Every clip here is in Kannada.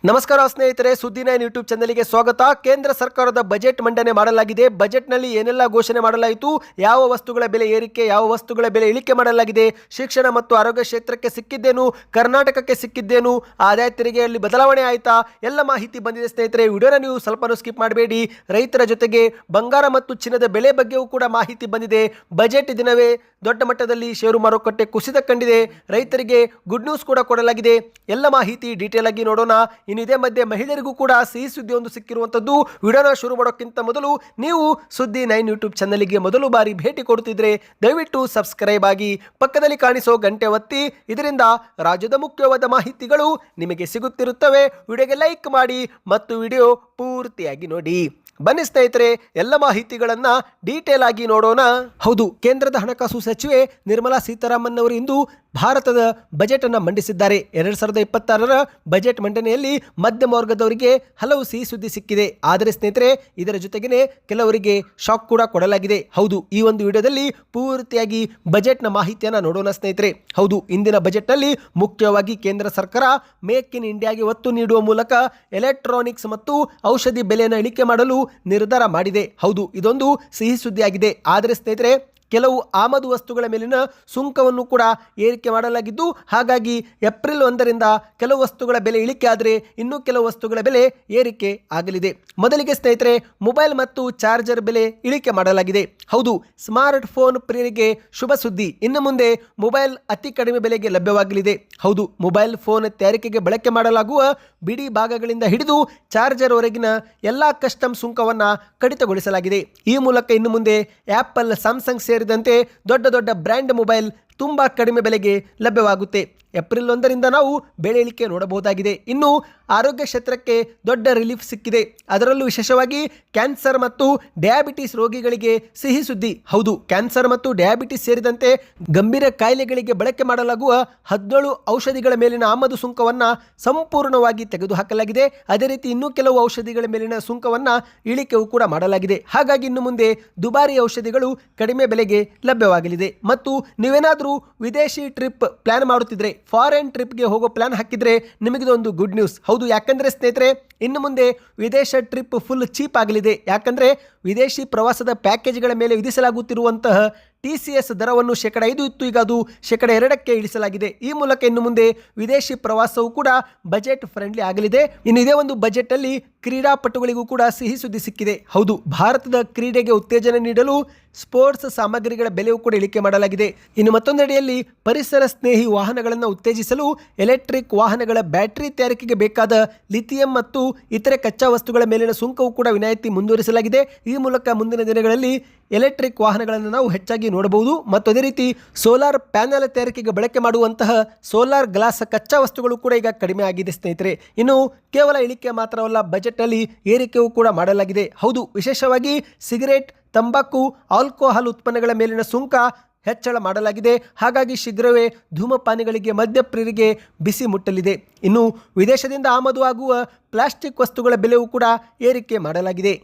ನಮಸ್ಕಾರ ಸ್ನೇಹಿತರೆ, ಸುದ್ದಿ 9 ಯೂಟ್ಯೂಬ್ ಚಾನೆಲ್ಗೆ ಸ್ವಾಗತ. ಕೇಂದ್ರ ಸರ್ಕಾರದ ಬಜೆಟ್ ಮಂಡನೆ ಮಾಡಲಾಗಿದೆ. ಬಜೆಟ್ನಲ್ಲಿ ಏನೆಲ್ಲ ಘೋಷಣೆ ಮಾಡಲಾಯಿತು, ಯಾವ ವಸ್ತುಗಳ ಬೆಲೆ ಏರಿಕೆ, ಯಾವ ವಸ್ತುಗಳ ಬೆಲೆ ಇಳಿಕೆ ಮಾಡಲಾಗಿದೆ, ಶಿಕ್ಷಣ ಮತ್ತು ಆರೋಗ್ಯ ಕ್ಷೇತ್ರಕ್ಕೆ ಸಿಕ್ಕಿದ್ದೇನು, ಕರ್ನಾಟಕಕ್ಕೆ ಸಿಕ್ಕಿದ್ದೇನು, ಆದಾಯ ತೆರಿಗೆಯಲ್ಲಿ ಬದಲಾವಣೆ ಆಯಿತಾ, ಎಲ್ಲ ಮಾಹಿತಿ ಬಂದಿದೆ ಸ್ನೇಹಿತರೆ. ವಿಡಿಯೋನ ನೀವು ಸ್ವಲ್ಪನೂ ಸ್ಕಿಪ್ ಮಾಡಬೇಡಿ. ರೈತರ ಜೊತೆಗೆ ಬಂಗಾರ ಮತ್ತು ಚಿನ್ನದ ಬೆಲೆ ಬಗ್ಗೆಯೂ ಕೂಡ ಮಾಹಿತಿ ಬಂದಿದೆ. ಬಜೆಟ್ ದಿನವೇ ದೊಡ್ಡ ಮಟ್ಟದಲ್ಲಿ ಷೇರು ಮಾರುಕಟ್ಟೆ ಕುಸಿತ ಕಂಡಿದೆ. ರೈತರಿಗೆ ಗುಡ್ ನ್ಯೂಸ್ ಕೂಡ ಕೊಡಲಾಗಿದೆ. ಎಲ್ಲ ಮಾಹಿತಿ ಡೀಟೇಲ್ ಆಗಿ ನೋಡೋಣ. ಇನ್ನು ಇದೇ ಮಧ್ಯೆ ಮಹಿಳೆಯರಿಗೂ ಕೂಡ ಸಿಹಿ ಸುದ್ದಿ ಒಂದು ಸಿಕ್ಕಿರುವಂಥದ್ದು. ವಿಡಿಯೋನ ಶುರು ಮಾಡೋಕ್ಕಿಂತ ಮೊದಲು ನೀವು ಸುದ್ದಿ 9 ಯೂಟ್ಯೂಬ್ ಚಾನಲ್ಗೆ ಮೊದಲು ಬಾರಿ ಭೇಟಿ ಕೊಡುತ್ತಿದ್ರೆ ದಯವಿಟ್ಟು ಸಬ್ಸ್ಕ್ರೈಬ್ ಆಗಿ ಪಕ್ಕದಲ್ಲಿ ಕಾಣಿಸೋ ಗಂಟೆ ಒತ್ತಿ. ಇದರಿಂದ ರಾಜ್ಯದ ಮುಖ್ಯವಾದ ಮಾಹಿತಿಗಳು ನಿಮಗೆ ಸಿಗುತ್ತಿರುತ್ತವೆ. ವಿಡಿಯೋಗೆ ಲೈಕ್ ಮಾಡಿ ಮತ್ತು ವಿಡಿಯೋ ಪೂರ್ತಿಯಾಗಿ ನೋಡಿ. ಬನ್ನಿ ಸ್ನೇಹಿತರೆ, ಎಲ್ಲ ಮಾಹಿತಿಗಳನ್ನ ಡೀಟೇಲ್ ಆಗಿ ನೋಡೋಣ. ಹೌದು, ಕೇಂದ್ರದ ಹಣಕಾಸು ಸಚಿವೆ ನಿರ್ಮಲಾ ಸೀತಾರಾಮನ್ ಅವರು ಇಂದು ಭಾರತದ ಬಜೆಟ್ ಅನ್ನು ಮಂಡಿಸಿದ್ದಾರೆ. 2026ರ ಬಜೆಟ್ ಮಂಡನೆಯಲ್ಲಿ ಮಧ್ಯಮ ವರ್ಗದವರಿಗೆ ಹಲವು ಸಿಹಿ ಸುದ್ದಿ ಸಿಕ್ಕಿದೆ. ಆದರೆ ಸ್ನೇಹಿತರೆ, ಇದರ ಜೊತೆಗೇನೆ ಕೆಲವರಿಗೆ ಶಾಕ್ ಕೂಡ ಕೊಡಲಾಗಿದೆ. ಹೌದು, ಈ ಒಂದು ವಿಡಿಯೋದಲ್ಲಿ ಪೂರ್ತಿಯಾಗಿ ಬಜೆಟ್ನ ಮಾಹಿತಿಯನ್ನು ನೋಡೋಣ ಸ್ನೇಹಿತರೆ. ಹೌದು, ಇಂದಿನ ಬಜೆಟ್ನಲ್ಲಿ ಮುಖ್ಯವಾಗಿ ಕೇಂದ್ರ ಸರ್ಕಾರ ಮೇಕ್ ಇನ್ ಇಂಡಿಯಾಗೆ ಒತ್ತು ನೀಡುವ ಮೂಲಕ ಎಲೆಕ್ಟ್ರಾನಿಕ್ಸ್ ಮತ್ತು ಔಷಧಿ ಬೆಲೆಯನ್ನು ಇಳಿಕೆ ಮಾಡಲು ನಿರ್ಧಾರ ಮಾಡಿದೆ. ಹೌದು, ಇದೊಂದು ಸಿಹಿ ಸುದ್ದಿಯಾಗಿದೆ. ಆದರೆ ಸ್ನೇಹಿತರೆ, ಕೆಲವು ಆಮದು ವಸ್ತುಗಳ ಮೇಲಿನ ಸುಂಕವನ್ನು ಕೂಡ ಏರಿಕೆ ಮಾಡಲಾಗಿದ್ದು, ಹಾಗಾಗಿ ಏಪ್ರಿಲ್ 1ರಿಂದ ಕೆಲವು ವಸ್ತುಗಳ ಬೆಲೆ ಇಳಿಕೆ ಆದರೆ ಇನ್ನೂ ಕೆಲವು ವಸ್ತುಗಳ ಬೆಲೆ ಏರಿಕೆ ಆಗಲಿದೆ. ಮೊದಲಿಗೆ ಸ್ನೇಹಿತರೆ, ಮೊಬೈಲ್ ಮತ್ತು ಚಾರ್ಜರ್ ಬೆಲೆ ಇಳಿಕೆ ಮಾಡಲಾಗಿದೆ. ಹೌದು, ಸ್ಮಾರ್ಟ್ ಫೋನ್ ಪ್ರಿಯರಿಗೆ ಶುಭ ಸುದ್ದಿ. ಇನ್ನು ಮುಂದೆ ಮೊಬೈಲ್ ಅತಿ ಕಡಿಮೆ ಬೆಲೆಗೆ ಲಭ್ಯವಾಗಲಿದೆ. ಹೌದು, ಮೊಬೈಲ್ ಫೋನ್ ತಯಾರಿಕೆಗೆ ಬಳಕೆ ಮಾಡಲಾಗುವ ಬಿಡಿ ಭಾಗಗಳಿಂದ ಹಿಡಿದು ಚಾರ್ಜರ್ ವರೆಗಿನ ಎಲ್ಲ ಕಸ್ಟಮ್ ಸುಂಕವನ್ನು ಕಡಿತಗೊಳಿಸಲಾಗಿದೆ. ಈ ಮೂಲಕ ಇನ್ನು ಮುಂದೆ ಆ್ಯಪಲ್, ಸ್ಯಾಮ್ಸಂಗ್ ಸೇರಿದಂತೆ ದೊಡ್ಡ ದೊಡ್ಡ ಬ್ರ್ಯಾಂಡ್ ಮೊಬೈಲ್ ತುಂಬ ಕಡಿಮೆ ಬೆಲೆಗೆ ಲಭ್ಯವಾಗುತ್ತೆ. ಏಪ್ರಿಲ್ 1ರಿಂದ ನಾವು ಬೆಲೆ ಇಳಿಕೆ ನೋಡಬಹುದಾಗಿದೆ. ಇನ್ನು ಆರೋಗ್ಯ ಕ್ಷೇತ್ರಕ್ಕೆ ದೊಡ್ಡ ರಿಲೀಫ್ ಸಿಕ್ಕಿದೆ. ಅದರಲ್ಲೂ ವಿಶೇಷವಾಗಿ ಕ್ಯಾನ್ಸರ್ ಮತ್ತು ಡಯಾಬಿಟಿಸ್ ರೋಗಿಗಳಿಗೆ ಸಿಹಿ ಸುದ್ದಿ. ಹೌದು, ಕ್ಯಾನ್ಸರ್ ಮತ್ತು ಡಯಾಬಿಟಿಸ್ ಸೇರಿದಂತೆ ಗಂಭೀರ ಕಾಯಿಲೆಗಳಿಗೆ ಬಳಕೆ ಮಾಡಲಾಗುವ 17 ಔಷಧಿಗಳ ಮೇಲಿನ ಆಮದು ಸುಂಕವನ್ನು ಸಂಪೂರ್ಣವಾಗಿ ತೆಗೆದುಹಾಕಲಾಗಿದೆ. ಅದೇ ರೀತಿ ಇನ್ನೂ ಕೆಲವು ಔಷಧಿಗಳ ಮೇಲಿನ ಸುಂಕವನ್ನು ಇಳಿಕೆಯೂ ಕೂಡ ಮಾಡಲಾಗಿದೆ. ಹಾಗಾಗಿ ಇನ್ನು ಮುಂದೆ ದುಬಾರಿ ಔಷಧಿಗಳು ಕಡಿಮೆ ಬೆಲೆಗೆ ಲಭ್ಯವಾಗಲಿದೆ. ಮತ್ತು ನೀವೇನಾದರೂ ವಿದೇಶಿ ಟ್ರಿಪ್ ಪ್ಲಾನ್ ಮಾಡುತ್ತಿದ್ರೆ, ಫಾರಿನ್ ಟ್ರಿಪ್ಗೆ ಹೋಗೋ ಪ್ಲಾನ್ ಹಾಕಿದ್ರೆ ನಿಮಗಿದೊಂದು ಗುಡ್ ನ್ಯೂಸ್. ಹೌದು, ಯಾಕಂದರೆ ಸ್ನೇಹಿತರೆ, ಇನ್ನು ಮುಂದೆ ವಿದೇಶ ಟ್ರಿಪ್ ಫುಲ್ ಚೀಪ್ ಆಗಲಿದೆ. ಯಾಕಂದರೆ ವಿದೇಶಿ ಪ್ರವಾಸದ ಪ್ಯಾಕೇಜ್ಗಳ ಮೇಲೆ ವಿಧಿಸಲಾಗುತ್ತಿರುವಂತಹ TCS ದರವನ್ನು 5% ಇತ್ತು, ಈಗ ಅದು 2% ಇಳಿಸಲಾಗಿದೆ. ಈ ಮೂಲಕ ಇನ್ನು ಮುಂದೆ ವಿದೇಶಿ ಪ್ರವಾಸವು ಕೂಡ ಬಜೆಟ್ ಫ್ರೆಂಡ್ಲಿ ಆಗಲಿದೆ. ಇನ್ನು ಇದೇ ಒಂದು ಬಜೆಟ್ನಲ್ಲಿ ಕ್ರೀಡಾಪಟುಗಳಿಗೂ ಕೂಡ ಸಿಹಿ ಸುದ್ದಿ ಸಿಕ್ಕಿದೆ. ಹೌದು, ಭಾರತದ ಕ್ರೀಡೆಗೆ ಉತ್ತೇಜನ ನೀಡಲು ಸ್ಪೋರ್ಟ್ಸ್ ಸಾಮಗ್ರಿಗಳ ಬೆಲೆಯೂ ಕೂಡ ಇಳಿಕೆ ಮಾಡಲಾಗಿದೆ. ಇನ್ನು ಮತ್ತೊಂದೆಡೆಯಲ್ಲಿ ಪರಿಸರ ಸ್ನೇಹಿ ವಾಹನಗಳನ್ನು ಉತ್ತೇಜಿಸಲು ಎಲೆಕ್ಟ್ರಿಕ್ ವಾಹನಗಳ ಬ್ಯಾಟರಿ ತಯಾರಿಕೆಗೆ ಬೇಕಾದ ಲಿಥಿಯಂ ಮತ್ತು ಇತರೆ ಕಚ್ಚಾ ವಸ್ತುಗಳ ಮೇಲಿನ ಸುಂಕವು ಕೂಡ ವಿನಾಯಿತಿ ಮುಂದುವರಿಸಲಾಗಿದೆ. ಈ ಮೂಲಕ ಮುಂದಿನ ದಿನಗಳಲ್ಲಿ ಎಲೆಕ್ಟ್ರಿಕ್ ವಾಹನಗಳನ್ನು ನಾವು ಹೆಚ್ಚಾಗಿ ನೋಡಬಹುದು. ಮತ್ತು ಅದೇ ರೀತಿ ಸೋಲಾರ್ ಪ್ಯಾನೆಲ್ ತಯಾರಿಕೆಗೆ ಬಳಕೆ ಮಾಡುವಂತಹ ಸೋಲಾರ್ ಗ್ಲಾಸ್ ಕಚ್ಚಾ ವಸ್ತುಗಳು ಕೂಡ ಈಗ ಕಡಿಮೆ ಆಗಿದೆ ಸ್ನೇಹಿತರೆ. ಇನ್ನು ಕೇವಲ ಇಳಿಕೆ ಮಾತ್ರವಲ್ಲ, ಬಜೆಟ್ನಲ್ಲಿ ಏರಿಕೆಯೂ ಕೂಡ ಮಾಡಲಾಗಿದೆ. ಹೌದು, ವಿಶೇಷವಾಗಿ ಸಿಗರೇಟ್, ತಂಬಾಕು, ಆಲ್ಕೋಹಾಲ್ ಉತ್ಪನ್ನಗಳ ಮೇಲಿನ ಸುಂಕ ಹೆಚ್ಚಳ ಮಾಡಲಾಗಿದೆ. ಹಾಗಾಗಿ ಶೀಘ್ರವೇ ಧೂಮಪಾನಿಗಳಿಗೆ, ಮದ್ಯಪ್ರಿಯರಿಗೆ ಬಿಸಿ ಮುಟ್ಟಲಿದೆ. ಇನ್ನು ವಿದೇಶದಿಂದ ಆಮದು ಆಗುವ ಪ್ಲಾಸ್ಟಿಕ್ ವಸ್ತುಗಳ ಬೆಲೆಯೂ ಕೂಡ ಏರಿಕೆ ಮಾಡಲಾಗಿದೆ.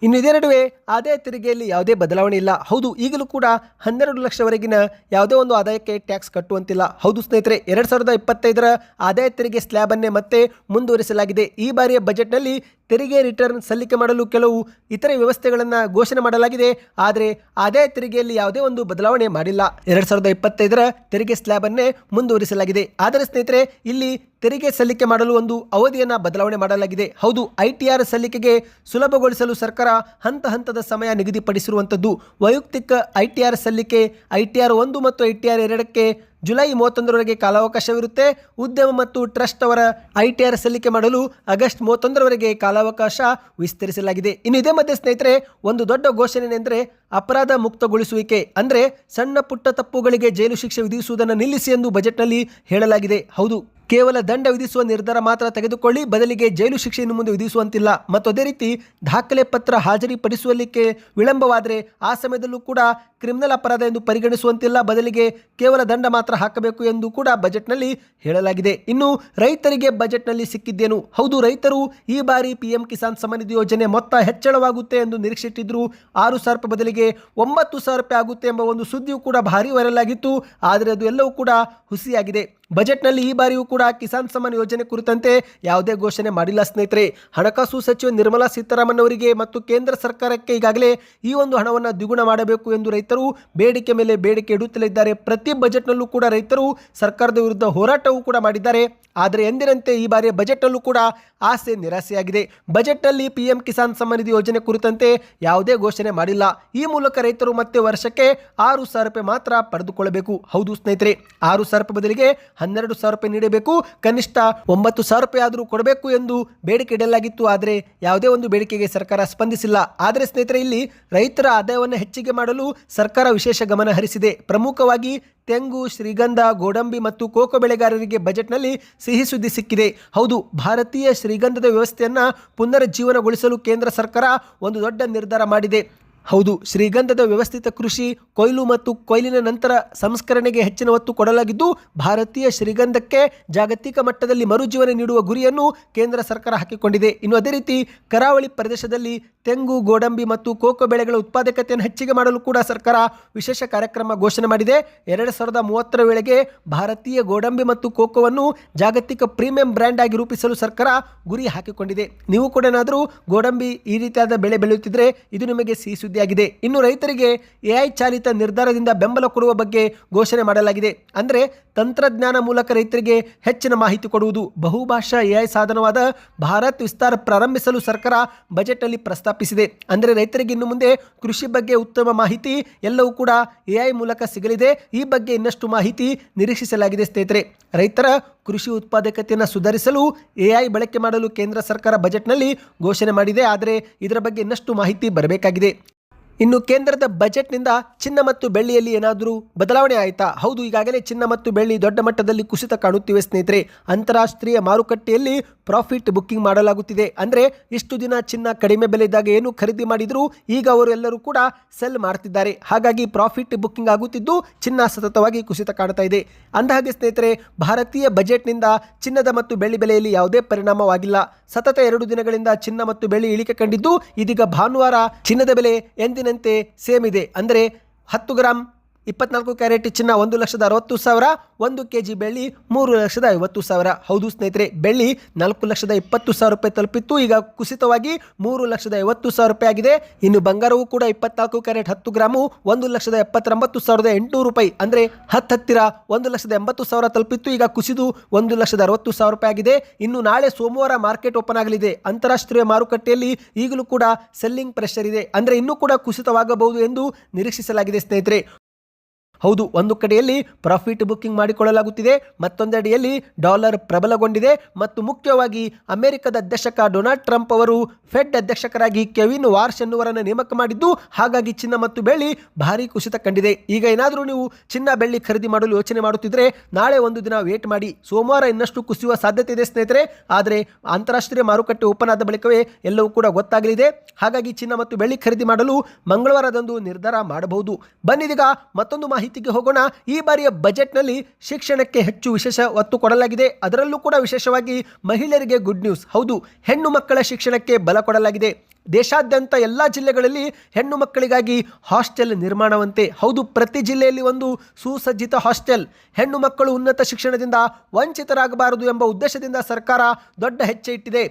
ಇನ್ನು ಇದೇ ನಡುವೆ ಆದಾಯ ತೆರಿಗೆಯಲ್ಲಿ ಯಾವುದೇ ಬದಲಾವಣೆ ಇಲ್ಲ. ಹೌದು, ಈಗಲೂ ಕೂಡ 12 ಲಕ್ಷವರೆಗಿನ ಯಾವುದೇ ಒಂದು ಆದಾಯಕ್ಕೆ ಟ್ಯಾಕ್ಸ್ ಕಟ್ಟುವಂತಿಲ್ಲ. ಹೌದು ಸ್ನೇಹಿತರೆ, 2025ರ ಆದಾಯ ತೆರಿಗೆ ಸ್ಲ್ಯಾಬನ್ನೇ ಮತ್ತೆ ಮುಂದುವರಿಸಲಾಗಿದೆ. ಈ ಬಾರಿಯ ಬಜೆಟ್ನಲ್ಲಿ ತೆರಿಗೆ ರಿಟರ್ನ್ ಸಲ್ಲಿಕೆ ಮಾಡಲು ಕೆಲವು ಇತರೆ ವ್ಯವಸ್ಥೆಗಳನ್ನು ಘೋಷಣೆ ಮಾಡಲಾಗಿದೆ. ಆದರೆ ಆದಾಯ ತೆರಿಗೆಯಲ್ಲಿ ಯಾವುದೇ ಒಂದು ಬದಲಾವಣೆ ಮಾಡಿಲ್ಲ. 2025ರ ತೆರಿಗೆ ಸ್ಲ್ಯಾಬನ್ನೇ ಮುಂದುವರಿಸಲಾಗಿದೆ. ಆದರೆ ಸ್ನೇಹಿತರೆ, ಇಲ್ಲಿ ತೆರಿಗೆ ಸಲ್ಲಿಕೆ ಮಾಡಲು ಒಂದು ಅವಧಿಯನ್ನು ಬದಲಾವಣೆ ಮಾಡಲಾಗಿದೆ. ಹೌದು, ITR ಸಲ್ಲಿಕೆಗೆ ಸುಲಭಗೊಳಿಸಲು ಸರ್ಕಾರ ಹಂತ ಹಂತದ ಸಮಯ ನಿಗದಿಪಡಿಸಿರುವಂಥದ್ದು. ವೈಯಕ್ತಿಕ ITR ಸಲ್ಲಿಕೆ ITR 1 ಮತ್ತು ITR 2ಕ್ಕೆ ಜುಲೈ 31ರವರೆಗೆ ಕಾಲಾವಕಾಶವಿರುತ್ತೆ. ಉದ್ಯಮ ಮತ್ತು ಟ್ರಸ್ಟ್ ಅವರ ITR ಸಲ್ಲಿಕೆ ಮಾಡಲು ಆಗಸ್ಟ್ 31ರವರೆಗೆ ಕಾಲಾವಕಾಶ ವಿಸ್ತರಿಸಲಾಗಿದೆ. ಇನ್ನು ಇದೇ ಮಧ್ಯೆ ಸ್ನೇಹಿತರೆ, ಒಂದು ದೊಡ್ಡ ಘೋಷಣೆ ಎಂದರೆ ಅಪರಾಧ ಮುಕ್ತಗೊಳಿಸುವಿಕೆ. ಅಂದರೆ ಸಣ್ಣ ಪುಟ್ಟ ತಪ್ಪುಗಳಿಗೆ ಜೈಲು ಶಿಕ್ಷೆ ವಿಧಿಸುವುದನ್ನು ನಿಲ್ಲಿಸಿ ಎಂದು ಬಜೆಟ್ನಲ್ಲಿ ಹೇಳಲಾಗಿದೆ. ಹೌದು, ಕೇವಲ ದಂಡ ವಿಧಿಸುವ ನಿರ್ಧಾರ ಮಾತ್ರ ತೆಗೆದುಕೊಳ್ಳಿ, ಬದಲಿಗೆ ಜೈಲು ಶಿಕ್ಷೆ ಇನ್ನು ಮುಂದೆ ವಿಧಿಸುವಂತಿಲ್ಲ. ಮತ್ತು ಅದೇ ರೀತಿ ದಾಖಲೆ ಪತ್ರ ಹಾಜರಿಪಡಿಸುವಲಿಕ್ಕೆ ವಿಳಂಬವಾದರೆ ಆ ಸಮಯದಲ್ಲೂ ಕೂಡ ಕ್ರಿಮಿನಲ್ ಅಪರಾಧ ಎಂದು ಪರಿಗಣಿಸುವಂತಿಲ್ಲ, ಬದಲಿಗೆ ಕೇವಲ ದಂಡ ಮಾತ್ರ ಹಾಕಬೇಕು ಎಂದು ಕೂಡ ಬಜೆಟ್ನಲ್ಲಿ ಹೇಳಲಾಗಿದೆ. ಇನ್ನು ರೈತರಿಗೆ ಬಜೆಟ್ನಲ್ಲಿ ಸಿಕ್ಕಿದ್ದೇನು? ಹೌದು, ರೈತರು ಈ ಬಾರಿ PM ಕಿಸಾನ್ ಸಮ್ಮಾನ್ ನಿಧಿ ಯೋಜನೆ ಮೊತ್ತ ಹೆಚ್ಚಳವಾಗುತ್ತೆ ಎಂದು ನಿರೀಕ್ಷಿಟ್ಟಿದ್ರು. 6,000 ರೂಪಾಯಿ ಬದಲಿಗೆ 9,000 ರೂಪಾಯಿ ಆಗುತ್ತೆ ಎಂಬ ಒಂದು ಸುದ್ದಿಯೂ ಕೂಡ ಭಾರಿ ವೈರಲ್ ಆಗಿತ್ತು. ಆದರೆ ಅದು ಎಲ್ಲವೂ ಕೂಡ ಹುಸಿಯಾಗಿದೆ. ಬಜೆಟ್ನಲ್ಲಿ ಈ ಬಾರಿಯೂ ಕೂಡ ಕಿಸಾನ್ ಸಮ್ಮಾನ್ ಯೋಜನೆ ಕುರಿತಂತೆ ಯಾವುದೇ ಘೋಷಣೆ ಮಾಡಿಲ್ಲ ಸ್ನೇಹಿತರೆ. ಹಣಕಾಸು ಸಚಿವೆ ನಿರ್ಮಲಾ ಸೀತಾರಾಮನ್ ಅವರಿಗೆ ಮತ್ತು ಕೇಂದ್ರ ಸರ್ಕಾರಕ್ಕೆ ಈಗಾಗಲೇ ಈ ಒಂದು ಹಣವನ್ನು ದ್ವಿಗುಣ ಮಾಡಬೇಕು ಎಂದು ರೈತರು ಬೇಡಿಕೆ ಮೇಲೆ ಬೇಡಿಕೆ ಇಡುತ್ತಲಿದ್ದಾರೆ. ಪ್ರತಿ ಬಜೆಟ್ನಲ್ಲೂ ಕೂಡ ರೈತರು ಸರ್ಕಾರದ ವಿರುದ್ಧ ಹೋರಾಟವೂ ಕೂಡ ಮಾಡಿದ್ದಾರೆ. ಆದರೆ ಎಂದಿನಂತೆ ಈ ಬಾರಿಯ ಬಜೆಟ್ನಲ್ಲೂ ಕೂಡ ಆಸೆ ನಿರಾಸೆಯಾಗಿದೆ. ಬಜೆಟ್ನಲ್ಲಿ PM ಕಿಸಾನ್ ಸಮ್ಮಾನ್ ನಿಧಿ ಯೋಜನೆ ಕುರಿತಂತೆ ಯಾವುದೇ ಘೋಷಣೆ ಮಾಡಿಲ್ಲ. ಈ ಮೂಲಕ ರೈತರು ಮತ್ತೆ ವರ್ಷಕ್ಕೆ 6,000 ರೂಪಾಯಿ ಮಾತ್ರ ಪಡೆದುಕೊಳ್ಳಬೇಕು. ಹೌದು ಸ್ನೇಹಿತರೆ, 6,000 ರೂಪಾಯಿ ಬದಲಿಗೆ 12,000 ರೂಪಾಯಿ ನೀಡಬೇಕು, ಕನಿಷ್ಠ 9,000 ರೂಪಾಯಿ ಆದರೂ ಕೊಡಬೇಕು ಎಂದು ಬೇಡಿಕೆ ಇಡಲಾಗಿತ್ತು. ಆದರೆ ಯಾವುದೇ ಒಂದು ಬೇಡಿಕೆಗೆ ಸರ್ಕಾರ ಸ್ಪಂದಿಸಿಲ್ಲ. ಆದರೆ ಸ್ನೇಹಿತರೆ, ಇಲ್ಲಿ ರೈತರ ಆದಾಯವನ್ನು ಹೆಚ್ಚಿಗೆ ಮಾಡಲು ಸರ್ಕಾರ ವಿಶೇಷ ಗಮನ ಹರಿಸಿದೆ. ಪ್ರಮುಖವಾಗಿ ತೆಂಗು, ಶ್ರೀಗಂಧ, ಗೋಡಂಬಿ ಮತ್ತು ಕೋಕೋ ಬೆಳೆಗಾರರಿಗೆ ಬಜೆಟ್ನಲ್ಲಿ ಸಿಹಿ ಸುದ್ದಿ ಸಿಕ್ಕಿದೆ. ಹೌದು, ಭಾರತೀಯ ಶ್ರೀಗಂಧದ ವ್ಯವಸ್ಥೆಯನ್ನು ಪುನರುಜ್ಜೀವನಗೊಳಿಸಲು ಕೇಂದ್ರ ಸರ್ಕಾರ ಒಂದು ದೊಡ್ಡ ನಿರ್ಧಾರ ಮಾಡಿದೆ. ಹೌದು, ಶ್ರೀಗಂಧದ ವ್ಯವಸ್ಥಿತ ಕೃಷಿ, ಕೊಯ್ಲು ಮತ್ತು ಕೊಯ್ಲಿನ ನಂತರ ಸಂಸ್ಕರಣೆಗೆ ಹೆಚ್ಚಿನ ಒತ್ತು ಕೊಡಲಾಗಿದ್ದು, ಭಾರತೀಯ ಶ್ರೀಗಂಧಕ್ಕೆ ಜಾಗತಿಕ ಮಟ್ಟದಲ್ಲಿ ಮರುಜೀವನ ನೀಡುವ ಗುರಿಯನ್ನು ಕೇಂದ್ರ ಸರ್ಕಾರ ಹಾಕಿಕೊಂಡಿದೆ. ಇನ್ನು ಅದೇ ರೀತಿ ಕರಾವಳಿ ಪ್ರದೇಶದಲ್ಲಿ ತೆಂಗು, ಗೋಡಂಬಿ ಮತ್ತು ಕೋಕೋ ಬೆಳೆಗಳ ಉತ್ಪಾದಕತೆಯನ್ನು ಹೆಚ್ಚಿಗೆ ಮಾಡಲು ಕೂಡ ಸರ್ಕಾರ ವಿಶೇಷ ಕಾರ್ಯಕ್ರಮ ಘೋಷಣೆ ಮಾಡಿದೆ. 2030 ವೇಳೆಗೆ ಭಾರತೀಯ ಗೋಡಂಬಿ ಮತ್ತು ಕೋಕೋವನ್ನು ಜಾಗತಿಕ ಪ್ರೀಮಿಯಂ ಬ್ರ್ಯಾಂಡ್ ಆಗಿ ರೂಪಿಸಲು ಸರ್ಕಾರ ಗುರಿ ಹಾಕಿಕೊಂಡಿದೆ. ನೀವು ಕೂಡ ಏನಾದರೂ ಗೋಡಂಬಿ ಈ ರೀತಿಯಾದ ಬೆಳೆ ಬೆಳೆಯುತ್ತಿದ್ದರೆ ಇದು ನಿಮಗೆ ಸಿಹಿ ಸುದ್ದಿಯಾಗಿದೆ. ಇನ್ನು ರೈತರಿಗೆ AI ಚಾಲಿತ ನಿರ್ಧಾರದಿಂದ ಬೆಂಬಲ ಕೊಡುವ ಬಗ್ಗೆ ಘೋಷಣೆ ಮಾಡಲಾಗಿದೆ. ಅಂದರೆ ತಂತ್ರಜ್ಞಾನ ಮೂಲಕ ರೈತರಿಗೆ ಹೆಚ್ಚಿನ ಮಾಹಿತಿ ಕೊಡುವುದು. ಬಹುಭಾಷಾ AI ಸಾಧನವಾದ ಭಾರತ್ ವಿಸ್ತಾರ ಪ್ರಾರಂಭಿಸಲು ಸರ್ಕಾರ ಬಜೆಟ್ನಲ್ಲಿ ಪ್ರಸ್ತಾಪಿಸಿದೆ. ಅಂದರೆ ರೈತರಿಗೆ ಇನ್ನು ಮುಂದೆ ಕೃಷಿ ಬಗ್ಗೆ ಉತ್ತಮ ಮಾಹಿತಿ ಎಲ್ಲವೂ ಕೂಡ AI ಮೂಲಕ ಸಿಗಲಿದೆ. ಈ ಬಗ್ಗೆ ಇನ್ನಷ್ಟು ಮಾಹಿತಿ ನಿರೀಕ್ಷಿಸಲಾಗಿದೆ ಸ್ನೇಹಿತರೆ. ರೈತರ ಕೃಷಿ ಉತ್ಪಾದಕತೆಯನ್ನು ಸುಧಾರಿಸಲು AI ಬಳಕೆ ಮಾಡಲು ಕೇಂದ್ರ ಸರ್ಕಾರ ಬಜೆಟ್ನಲ್ಲಿ ಘೋಷಣೆ ಮಾಡಿದೆ. ಆದರೆ ಇದರ ಬಗ್ಗೆ ಇನ್ನಷ್ಟು ಮಾಹಿತಿ ಬರಬೇಕಾಗಿದೆ. ಇನ್ನು ಕೇಂದ್ರದ ಬಜೆಟ್ನಿಂದ ಚಿನ್ನ ಮತ್ತು ಬೆಳ್ಳಿಯಲ್ಲಿ ಏನಾದರೂ ಬದಲಾವಣೆ ಆಯಿತಾ? ಹೌದು, ಈಗಾಗಲೇ ಚಿನ್ನ ಮತ್ತು ಬೆಳ್ಳಿ ದೊಡ್ಡ ಮಟ್ಟದಲ್ಲಿ ಕುಸಿತ ಕಾಣುತ್ತಿವೆ ಸ್ನೇಹಿತರೆ. ಅಂತಾರಾಷ್ಟ್ರೀಯ ಮಾರುಕಟ್ಟೆಯಲ್ಲಿ ಪ್ರಾಫಿಟ್ ಬುಕ್ಕಿಂಗ್ ಮಾಡಲಾಗುತ್ತಿದೆ. ಅಂದರೆ ಇಷ್ಟು ದಿನ ಚಿನ್ನ ಕಡಿಮೆ ಬೆಲೆ ಇದ್ದಾಗ ಏನು ಖರೀದಿ ಮಾಡಿದರೂ ಈಗ ಅವರು ಎಲ್ಲರೂ ಕೂಡ ಸೆಲ್ ಮಾಡ್ತಿದ್ದಾರೆ. ಹಾಗಾಗಿ ಪ್ರಾಫಿಟ್ ಬುಕ್ಕಿಂಗ್ ಆಗುತ್ತಿದ್ದು ಚಿನ್ನ ಸತತವಾಗಿ ಕುಸಿತ ಕಾಣ್ತಾ ಇದೆ. ಅಂದಹಾಗೆ ಸ್ನೇಹಿತರೆ, ಭಾರತೀಯ ಬಜೆಟ್ನಿಂದ ಚಿನ್ನದ ಮತ್ತು ಬೆಳ್ಳಿ ಬೆಲೆಯಲ್ಲಿ ಯಾವುದೇ ಪರಿಣಾಮವಾಗಿಲ್ಲ. ಸತತ 2 ದಿನಗಳಿಂದ ಚಿನ್ನ ಮತ್ತು ಬೆಳ್ಳಿ ಇಳಿಕೆ ಕಂಡಿದ್ದು, ಇದೀಗ ಭಾನುವಾರ ಚಿನ್ನದ ಬೆಲೆ ಎಂದಿನಂತೆ ಸೇಮ್ ಇದೆ. ಅಂದರೆ 10 ಗ್ರಾಂ 24 ಕ್ಯಾರೆಟ್ ಚಿನ್ನ 1,60,000, 1 kg ಬೆಳ್ಳಿ 3,50,000. ಹೌದು ಸ್ನೇಹಿತರೆ, ಬೆಳ್ಳಿ 4,20,000 ರೂಪಾಯಿ ತಲುಪಿತ್ತು. ಈಗ ಕುಸಿತವಾಗಿ 3,50,000 ರೂಪಾಯಿ ಆಗಿದೆ. ಇನ್ನು ಬಂಗಾರವು ಕೂಡ 24 ಕ್ಯಾರೆಟ್ 10 ಗ್ರಾಮು 1,79,800 ರೂಪಾಯಿ, ಅಂದರೆ ಹತ್ತಿರ 1,80,000 ತಲುಪಿತ್ತು. ಈಗ ಕುಸಿದು 1,60,000 ರೂಪಾಯಿ ಆಗಿದೆ. ಇನ್ನು ನಾಳೆ ಸೋಮವಾರ ಮಾರ್ಕೆಟ್ ಓಪನ್ ಆಗಲಿದೆ. ಅಂತಾರಾಷ್ಟ್ರೀಯ ಮಾರುಕಟ್ಟೆಯಲ್ಲಿ ಈಗಲೂ ಕೂಡ ಸೆಲ್ಲಿಂಗ್ ಪ್ರೆಷರ್ ಇದೆ. ಅಂದರೆ ಇನ್ನೂ ಕೂಡ ಕುಸಿತವಾಗಬಹುದು ಎಂದು ನಿರೀಕ್ಷಿಸಲಾಗಿದೆ ಸ್ನೇಹಿತರೆ. ಹೌದು, ಒಂದು ಕಡೆಯಲ್ಲಿ ಪ್ರಾಫಿಟ್ ಬುಕ್ಕಿಂಗ್ ಮಾಡಿಕೊಳ್ಳಲಾಗುತ್ತಿದೆ, ಮತ್ತೊಂದೆಡೆಯಲ್ಲಿ ಡಾಲರ್ ಪ್ರಬಲಗೊಂಡಿದೆ ಮತ್ತು ಮುಖ್ಯವಾಗಿ ಅಮೆರಿಕದ ಅಧ್ಯಕ್ಷ ಡೊನಾಲ್ಡ್ ಟ್ರಂಪ್ ಅವರು ಫೆಡ್ ಅಧ್ಯಕ್ಷರಾಗಿ ಕೆವಿನ್ ವಾರ್ಷ್ ಎನ್ನುವರನ್ನು ನೇಮಕ ಮಾಡಿದ್ದು, ಹಾಗಾಗಿ ಚಿನ್ನ ಮತ್ತು ಬೆಳ್ಳಿ ಭಾರಿ ಕುಸಿತ ಕಂಡಿದೆ. ಈಗ ಏನಾದರೂ ನೀವು ಚಿನ್ನ ಬೆಳ್ಳಿ ಖರೀದಿ ಮಾಡಲು ಯೋಚನೆ ಮಾಡುತ್ತಿದ್ದರೆ ನಾಳೆ ಒಂದು ದಿನ ವೇಟ್ ಮಾಡಿ. ಸೋಮವಾರ ಇನ್ನಷ್ಟು ಕುಸಿಯುವ ಸಾಧ್ಯತೆ ಇದೆ ಸ್ನೇಹಿತರೆ. ಆದರೆ ಅಂತಾರಾಷ್ಟ್ರೀಯ ಮಾರುಕಟ್ಟೆ ಓಪನ್ ಆದ ಬಳಿಕವೇ ಎಲ್ಲವೂ ಕೂಡ ಗೊತ್ತಾಗಲಿದೆ. ಹಾಗಾಗಿ ಚಿನ್ನ ಮತ್ತು ಬೆಳ್ಳಿ ಖರೀದಿ ಮಾಡಲು ಮಂಗಳವಾರದಂದು ನಿರ್ಧಾರ ಮಾಡಬಹುದು. ಬನ್ನಿದೀಗ ಮತ್ತೊಂದು ಮಾಹಿತಿಗೆ ಹೋಗೋಣ. ಈ ಬಾರಿಯ ಬಜೆಟ್ನಲ್ಲಿ ಶಿಕ್ಷಣಕ್ಕೆ ಹೆಚ್ಚು ವಿಶೇಷ ಒತ್ತು ಕೊಡಲಾಗಿದೆ. ಅದರಲ್ಲೂ ಕೂಡ ವಿಶೇಷವಾಗಿ ಮಹಿಳೆಯರಿಗೆ ಗುಡ್ ನ್ಯೂಸ್. ಹೌದು, ಹೆಣ್ಣು ಮಕ್ಕಳ ಶಿಕ್ಷಣಕ್ಕೆ ಬಲ ಕೊಡಲಾಗಿದೆ. ದೇಶಾದ್ಯಂತ ಎಲ್ಲ ಜಿಲ್ಲೆಗಳಲ್ಲಿ ಹೆಣ್ಣು ಮಕ್ಕಳಿಗಾಗಿ ಹಾಸ್ಟೆಲ್ ನಿರ್ಮಾಣವಂತೆ. ಹೌದು, ಪ್ರತಿ ಜಿಲ್ಲೆಯಲ್ಲಿ ಒಂದು ಸುಸಜ್ಜಿತ ಹಾಸ್ಟೆಲ್. ಹೆಣ್ಣು ಮಕ್ಕಳು ಉನ್ನತ ಶಿಕ್ಷಣದಿಂದ ವಂಚಿತರಾಗಬಾರದು ಎಂಬ ಉದ್ದೇಶದಿಂದ ಸರ್ಕಾರ ದೊಡ್ಡ ಹೆಜ್ಜೆ ಇಟ್ಟಿದೆ.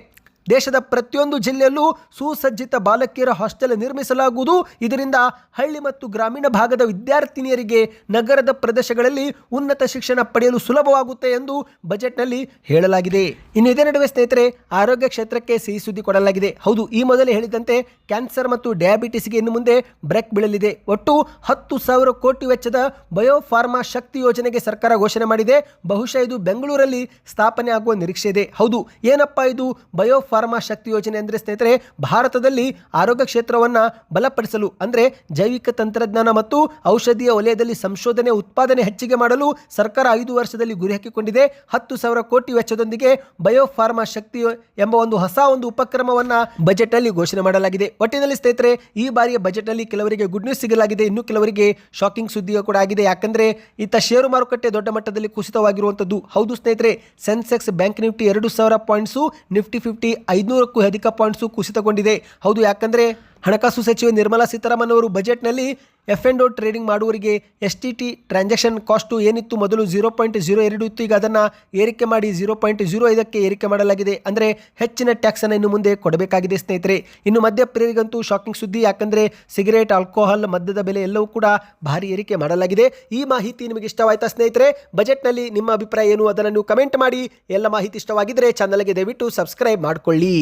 ದೇಶದ ಪ್ರತಿಯೊಂದು ಜಿಲ್ಲೆಯಲ್ಲೂ ಸುಸಜ್ಜಿತ ಬಾಲಕಿಯರ ಹಾಸ್ಟೆಲ್ ನಿರ್ಮಿಸಲಾಗುವುದು. ಇದರಿಂದ ಹಳ್ಳಿ ಮತ್ತು ಗ್ರಾಮೀಣ ಭಾಗದ ವಿದ್ಯಾರ್ಥಿನಿಯರಿಗೆ ನಗರದ ಪ್ರದೇಶಗಳಲ್ಲಿ ಉನ್ನತ ಶಿಕ್ಷಣ ಪಡೆಯಲು ಸುಲಭವಾಗುತ್ತೆ ಎಂದು ಬಜೆಟ್ನಲ್ಲಿ ಹೇಳಲಾಗಿದೆ. ಇನ್ನು ಇದೇ ನಡುವೆ ಸ್ನೇಹಿತರೆ, ಆರೋಗ್ಯ ಕ್ಷೇತ್ರಕ್ಕೆ ಸಿಹಿ ಸುದ್ದಿ ಕೊಡಲಾಗಿದೆ. ಹೌದು, ಈ ಮೊದಲೇ ಹೇಳಿದಂತೆ ಕ್ಯಾನ್ಸರ್ ಮತ್ತು ಡಯಾಬಿಟಿಸ್ಗೆ ಇನ್ನು ಮುಂದೆ ಬ್ರೇಕ್ ಬೀಳಲಿದೆ. ಒಟ್ಟು 10,000 ಕೋಟಿ ವೆಚ್ಚದ ಬಯೋಫಾರ್ಮಾ ಶಕ್ತಿ ಯೋಜನೆಗೆ ಸರ್ಕಾರ ಘೋಷಣೆ ಮಾಡಿದೆ. ಬಹುಶಃ ಇದು ಬೆಂಗಳೂರಲ್ಲಿ ಸ್ಥಾಪನೆ ಆಗುವ ನಿರೀಕ್ಷೆ ಇದೆ. ಹೌದು, ಏನಪ್ಪಾ ಇದು ಬಯೋಫಾರ್ಮಾ ಶಕ್ತಿ ಯೋಜನೆ ಅಂದರೆ ಸ್ನೇಹಿತರೆ, ಭಾರತದಲ್ಲಿ ಆರೋಗ್ಯ ಕ್ಷೇತ್ರವನ್ನು ಬಲಪಡಿಸಲು, ಅಂದರೆ ಜೈವಿಕ ತಂತ್ರಜ್ಞಾನ ಮತ್ತು ಔಷಧೀಯ ವಲಯದಲ್ಲಿ ಸಂಶೋಧನೆ ಉತ್ಪಾದನೆ ಹೆಚ್ಚಿಗೆ ಮಾಡಲು ಸರ್ಕಾರ 5 ವರ್ಷದಲ್ಲಿ ಗುರಿ ಹಾಕಿಕೊಂಡಿದೆ. 10,000 ಕೋಟಿ ವೆಚ್ಚದೊಂದಿಗೆ ಬಯೋಫಾರ್ಮಾ ಶಕ್ತಿ ಎಂಬ ಹೊಸ ಉಪಕ್ರಮವನ್ನು ಬಜೆಟ್ ನಲ್ಲಿ ಘೋಷಣೆ ಮಾಡಲಾಗಿದೆ. ಒಟ್ಟಿನಲ್ಲಿ ಸ್ನೇಹಿತರೆ, ಈ ಬಾರಿಯ ಬಜೆಟ್ ನಲ್ಲಿ ಕೆಲವರಿಗೆ ಗುಡ್ ನ್ಯೂಸ್ ಸಿಗಲಾಗಿದೆ, ಇನ್ನು ಕೆಲವರಿಗೆ ಶಾಕಿಂಗ್ ಸುದ್ದಿಯೂ ಕೂಡ ಆಗಿದೆ. ಯಾಕಂದ್ರೆ ಇತ್ತ ಷೇರು ಮಾರುಕಟ್ಟೆ ದೊಡ್ಡ ಮಟ್ಟದಲ್ಲಿ ಕುಸಿತವಾಗಿರುವಂತದ್ದು. ಹೌದು ಸ್ನೇಹಿತರೆ, Sensex bank Nifty 2,000 points, Nifty 50 500ಕ್ಕೂ ಅಧಿಕ ಪಾಯಿಂಟ್ಸು ಕುಸಿತಗೊಂಡಿದೆ. ಹೌದು, ಯಾಕಂದ್ರೆ ಹಣಕಾಸು ಸಚಿವೆ ನಿರ್ಮಲಾ ಸೀತಾರಾಮನ್ ಅವರು ಬಜೆಟ್ನಲ್ಲಿ F&O ಟ್ರೇಡಿಂಗ್ ಮಾಡುವವರಿಗೆ STT ಟ್ರಾನ್ಸಾಕ್ಷನ್ ಕಾಸ್ಟು ಏನಿತ್ತು ಮೊದಲು 0.02 ಇತ್ತು, ಈಗ ಅದನ್ನು ಏರಿಕೆ ಮಾಡಿ 0.05ಕ್ಕೆ ಏರಿಕೆ ಮಾಡಲಾಗಿದೆ. ಅಂದರೆ ಹೆಚ್ಚಿನ ಟ್ಯಾಕ್ಸನ್ನು ಇನ್ನು ಮುಂದೆ ಕೊಡಬೇಕಾಗಿದೆ ಸ್ನೇಹಿತರೆ. ಇನ್ನು ಮದ್ಯಪ್ರಿಯರಿಗಂತೂ ಶಾಕಿಂಗ್ ಸುದ್ದಿ, ಯಾಕಂದರೆ ಸಿಗರೇಟ್, ಆಲ್ಕೋಹಾಲ್, ಮದ್ಯದ ಬೆಲೆ ಎಲ್ಲವೂ ಕೂಡ ಭಾರಿ ಏರಿಕೆ ಮಾಡಲಾಗಿದೆ. ಈ ಮಾಹಿತಿ ನಿಮಗೆ ಇಷ್ಟವಾಯ್ತಾ ಸ್ನೇಹಿತರೆ? ಬಜೆಟ್ನಲ್ಲಿ ನಿಮ್ಮ ಅಭಿಪ್ರಾಯ ಏನು ಅದನ್ನು ನೀವು ಕಮೆಂಟ್ ಮಾಡಿ. ಎಲ್ಲ ಮಾಹಿತಿ ಇಷ್ಟವಾಗಿದ್ದರೆ ಚಾನಲ್ಗೆ ದಯವಿಟ್ಟು ಸಬ್ಸ್ಕ್ರೈಬ್ ಮಾಡಿಕೊಳ್ಳಿ.